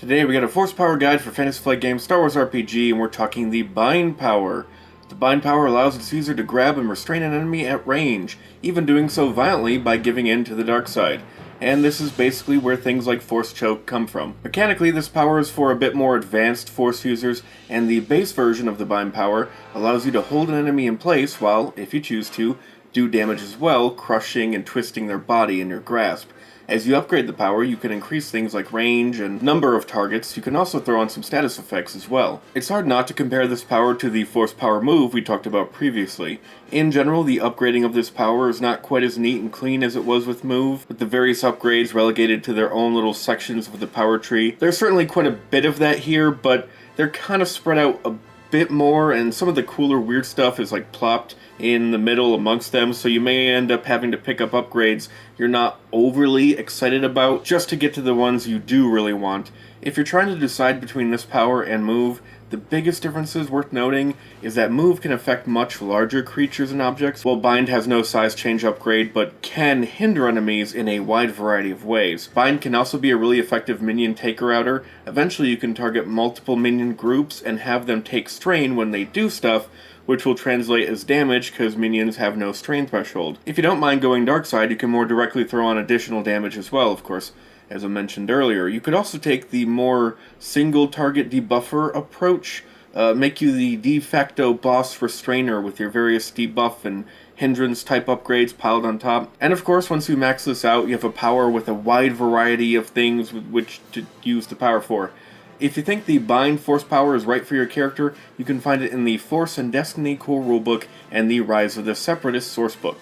Today we got a Force Power Guide for Fantasy Flight Game Star Wars RPG, and we're talking the Bind Power. The Bind Power allows its user to grab and restrain an enemy at range, even doing so violently by giving in to the dark side. And this is basically where things like Force Choke come from. Mechanically, this power is for a bit more advanced Force users, and the base version of the Bind Power allows you to hold an enemy in place while, if you choose to, do damage as well, crushing and twisting their body in your grasp. As you upgrade the power, you can increase things like range and number of targets. You can also throw on some status effects as well. It's hard not to compare this power to the Force Power move we talked about previously. In general, the upgrading of this power is not quite as neat and clean as it was with move, with the various upgrades relegated to their own little sections of the power tree. There's certainly quite a bit of that here, but they're kind of spread out a bit more, and some of the cooler weird stuff is like plopped in the middle amongst them, so you may end up having to pick up upgrades you're not overly excited about just to get to the ones you do really want. If you're trying to decide between this power and move, the biggest differences worth noting is that move can affect much larger creatures and objects, while bind has no size change upgrade but can hinder enemies in a wide variety of ways. Bind can also be a really effective minion taker-outer. Eventually you can target multiple minion groups and have them take strain when they do stuff, which will translate as damage because minions have no strain threshold. If you don't mind going dark side, you can more directly throw on additional damage as well, of course, as I mentioned earlier. You could also take the more single target debuffer approach, make you the de facto boss restrainer with your various debuff and hindrance type upgrades piled on top. And of course, once you max this out, you have a power with a wide variety of things with which to use the power for. If you think the Bind Force Power is right for your character, you can find it in the Force and Destiny core rulebook and the Rise of the Separatist sourcebook.